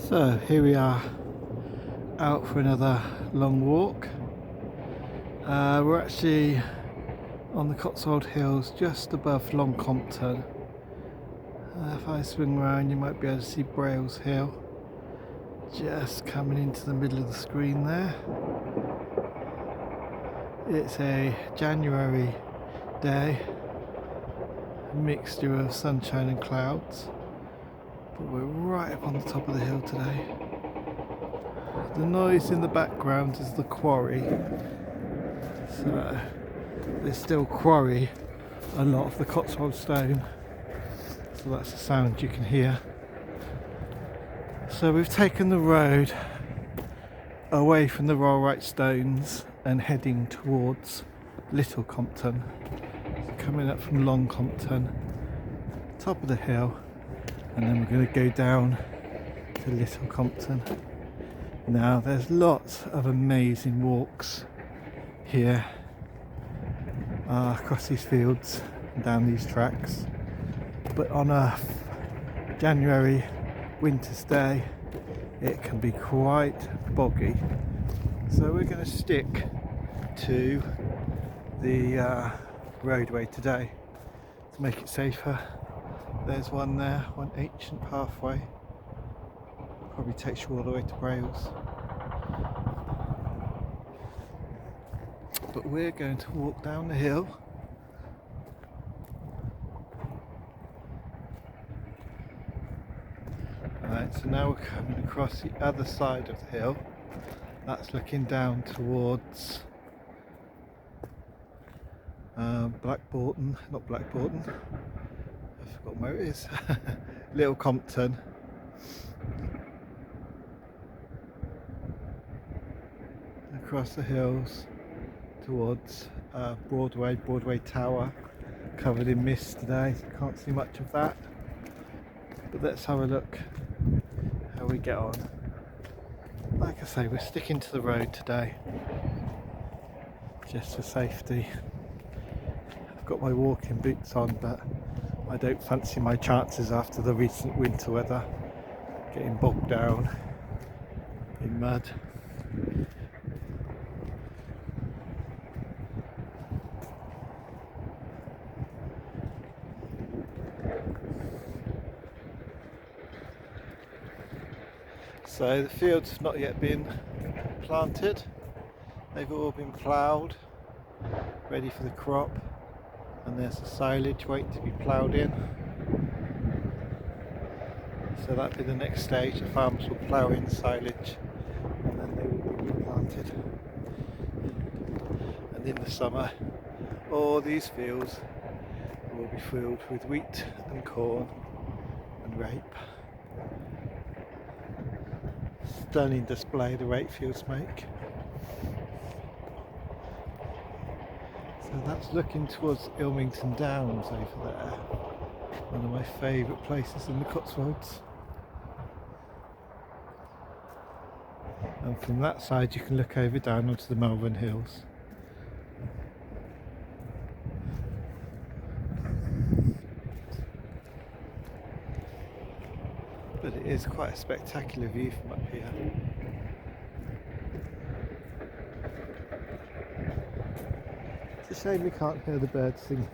So here we are out for another long walk. We're actually on the Cotswold Hills just above Long Compton. If I swing around you might be able to see Brails Hill just coming into the middle of the screen there. It's a January day, a mixture of sunshine and clouds, but we're right up on the top of the hill today. The noise in the background is the quarry, so they still quarry a lot of the Cotswold stone, so that's the sound you can hear. So we've taken the road away from the Rollright stones and heading towards Little Compton. So coming up from Long Compton, top of the hill, and then we're going to go down to Little Compton. Now there's lots of amazing walks here across these fields and down these tracks, but on a January winter's day it can be quite boggy, so we're going to stick to the roadway today to make it safer. There's one there, one ancient pathway, probably takes you all the way to Brails, but we're going to walk down the hill. Right, so now we're coming across the other side of the hill. That's looking down towards Blackborton, not Blackborton, I've forgotten where it is. Little Compton. Across the hills towards Broadway Tower, covered in mist today, so can't see much of that, but let's have a look how we get on. Like I say, we're sticking to the road today just for safety. I've got my walking boots on, but I don't fancy my chances after the recent winter weather, getting bogged down in mud. So the fields have not yet been planted, they've all been ploughed, ready for the crop, and there's the silage waiting to be ploughed in. So that'll be the next stage, the farmers will plough in the silage and then they will be replanted. And in the summer, all these fields will be filled with wheat and corn and rape. Stunning display the rape fields make. So that's looking towards Ilmington Downs over there, one of my favourite places in the Cotswolds. And from that side you can look over down onto the Malvern Hills. But it is quite a spectacular view from up here. It's a shame we can't hear the birds sing.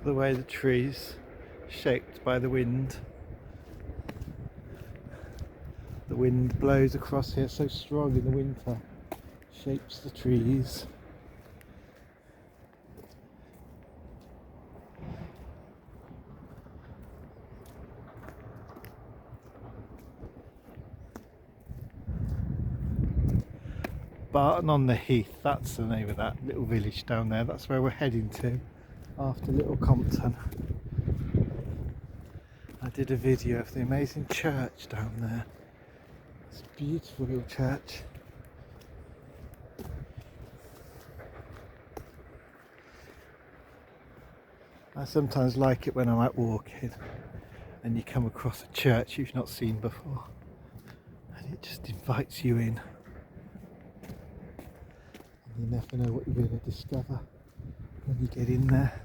The way the trees shaped by the wind. The wind blows across here so strong in the winter, shapes the trees. Barton on the Heath, that's the name of that little village down there. That's where we're heading to after Little Compton. I did a video of the amazing church down there. It's a beautiful little church. I sometimes like it when I'm out walking and you come across a church you've not seen before and it just invites you in. And you never know what you're going to discover when you get in there.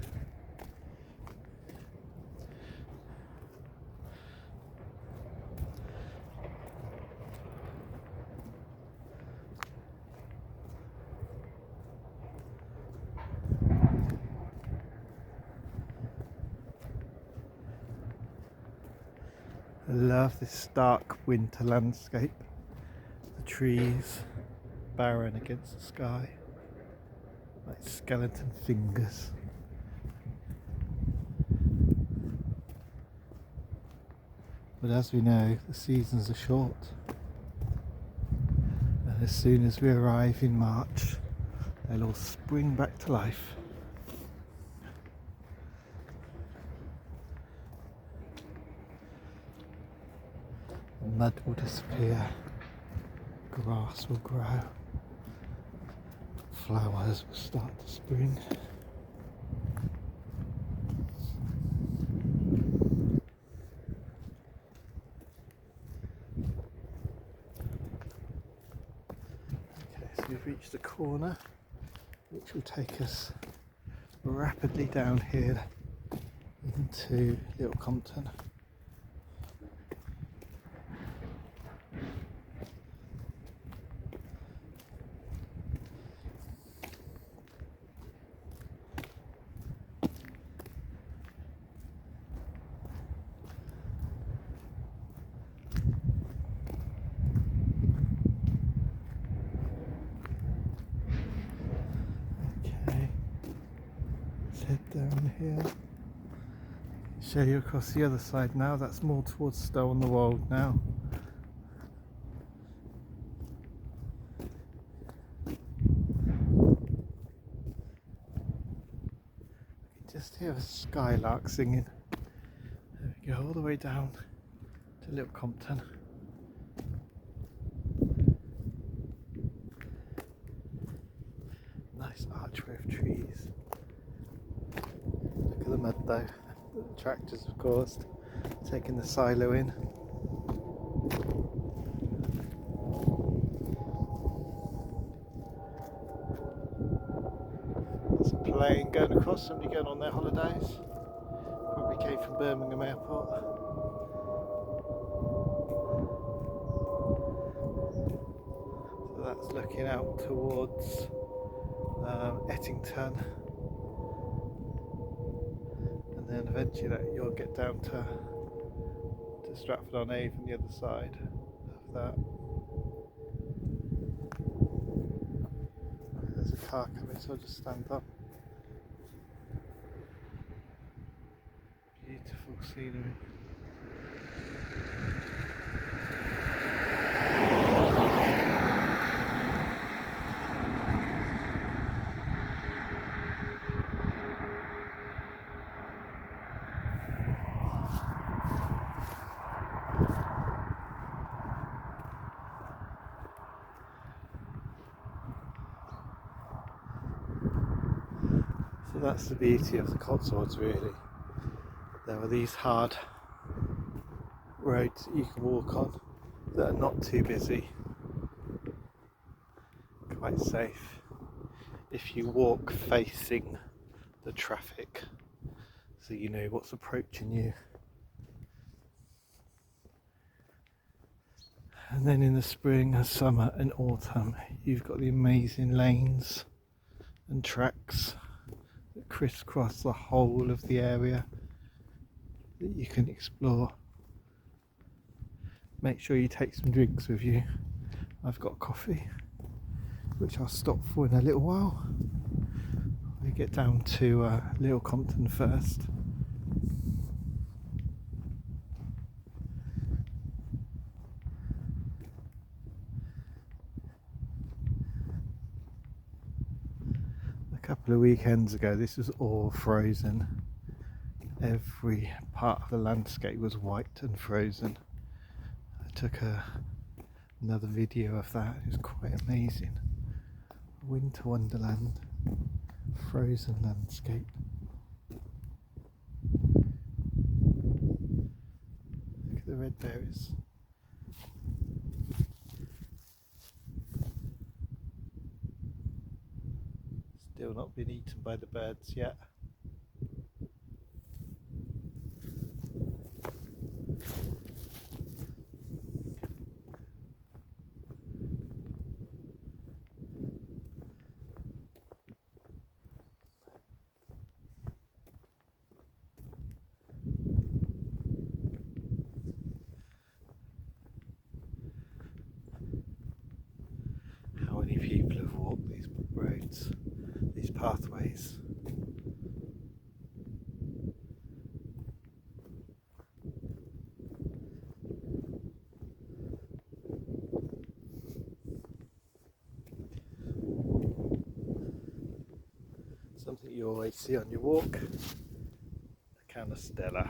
I love this stark winter landscape. The trees barren against the sky, like skeleton fingers. But as we know, the seasons are short. And as soon as we arrive in March, they'll all spring back to life. The mud will disappear, grass will grow, flowers will start to spring. Okay, so we've reached the corner, which will take us rapidly down here into Little Compton. Okay, let's head down here. Show you across the other side now. That's more towards Stow on the Wold now. You can just hear a skylark singing. There we go, all the way down to Little Compton. Nice archway of trees. Look at the mud though. The tractors, of course, taking the silo in. There's a plane going across, somebody going on their holidays. Probably came from Birmingham Airport. So that's looking out towards Ettington. And then eventually you'll get down to Stratford-on-Avon, the other side of that. There's a car coming, so I'll just stand up. Beautiful scenery. So that's the beauty of the Cotswolds, really. There are these hard roads that you can walk on that are not too busy, quite safe if you walk facing the traffic, so you know what's approaching you. And then in the spring and summer and autumn, you've got the amazing lanes and tracks that crisscross the whole of the area that you can explore. Make sure you take some drinks with you. I've got coffee, which I'll stop for in a little while. We get down to Little Compton first. A couple of weekends ago, this was all frozen. Every part of the landscape was white and frozen. I took another video of that. It was quite amazing. Winter wonderland, frozen landscape. red berries. Still not been eaten by the birds yet. How many people have walked these roads, these pathways? Something you always see on your walk, a can of Stella.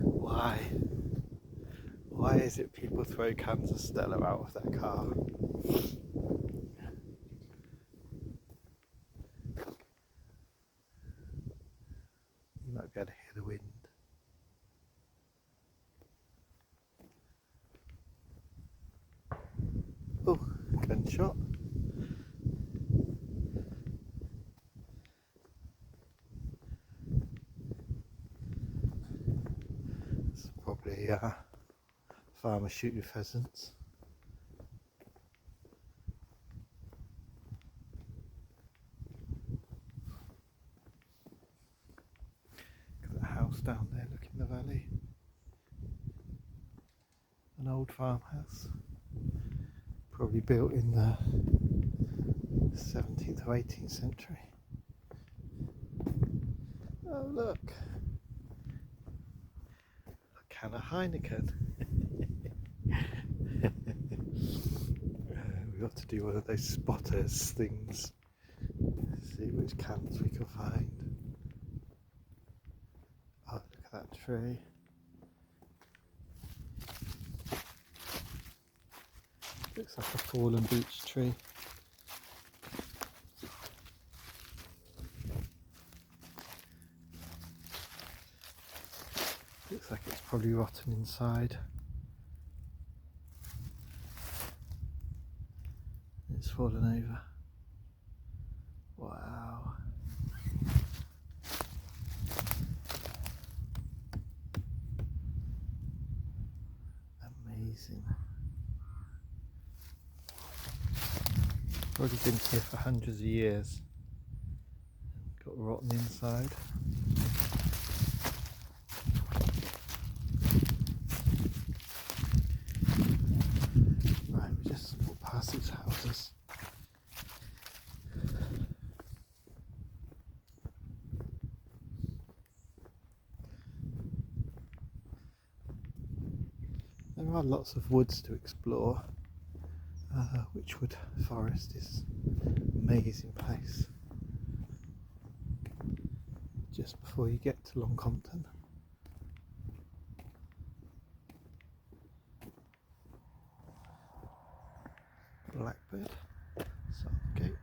Why? Why is it people throw cans of Stella out of their car? You might be able to hear the wind. Oh, gunshot. It's probably a farmer shooting pheasants. Look at the house down there, look in the valley. An old farmhouse. Probably built in the 17th or 18th century. Oh look, a can of Heineken. We ought to do one of those spotters things. See which cans we can find. Oh, look at that tree. Looks like a fallen beech tree. Looks like it's probably rotten inside. It's fallen over. Wow. Amazing. Probably been here for hundreds of years. Got rotten inside. Right, we just walk past these houses. There are lots of woods to explore. Witchwood Forest is an amazing place. Just before you get to Compton. Blackbird, Gate.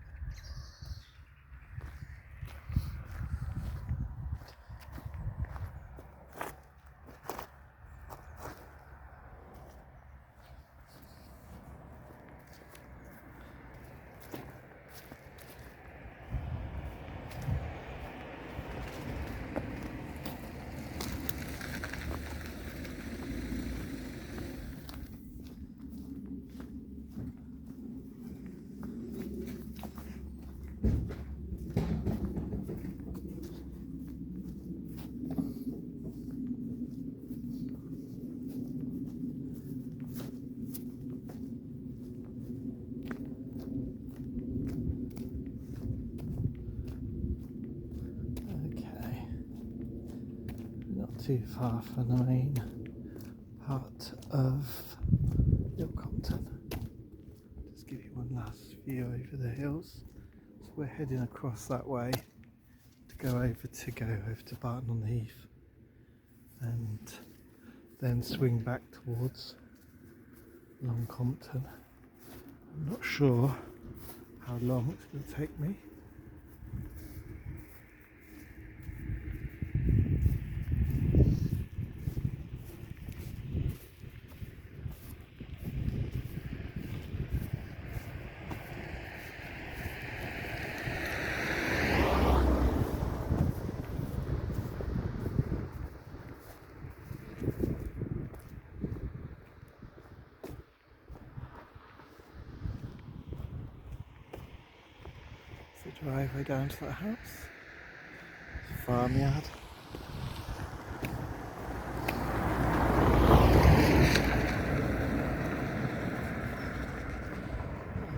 Too far from the main part of Compton. Just give you one last view over the hills. So we're heading across that way to go over to Barton on Heath and then swing back towards Compton. I'm not sure how long it's going to take me. driveway down to that house. Farmyard.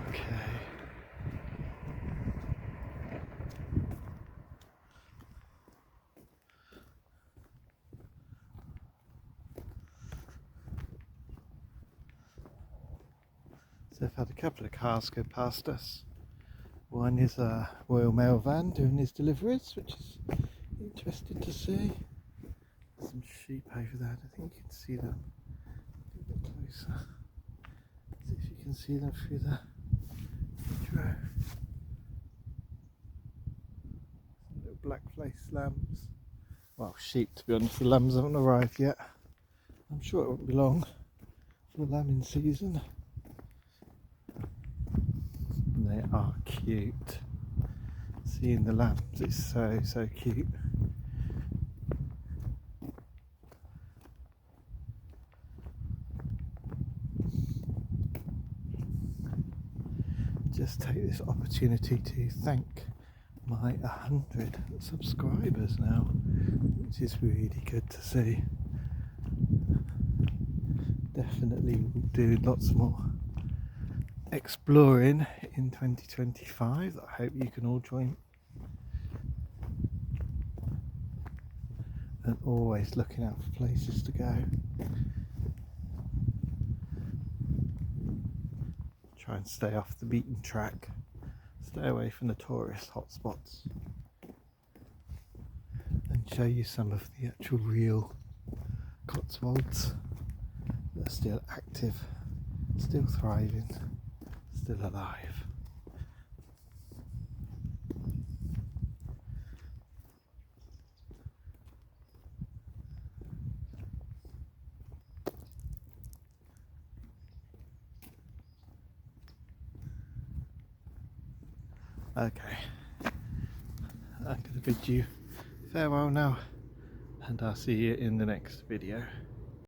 Okay. So I've had a couple of cars go past us. One is a Royal Mail van doing his deliveries, which is interesting to see. Some sheep over there, I think you can see them. A bit closer. See if you can see them through the hedgerow. Some little black-faced lambs. Well, sheep to be honest, the lambs haven't arrived yet. I'm sure it won't be long for lambing season. And they are cute. Seeing the lambs is so cute. Just take this opportunity to thank my 100 subscribers now, which is really good to see. Definitely do lots more exploring in 2025. I hope you can all join, and always looking out for places to go. Try and stay off the beaten track, stay away from the tourist hotspots, and show you some of the actual real Cotswolds that are still active, still thriving, still alive. Okay, I'm going to bid you farewell now, and I'll see you in the next video.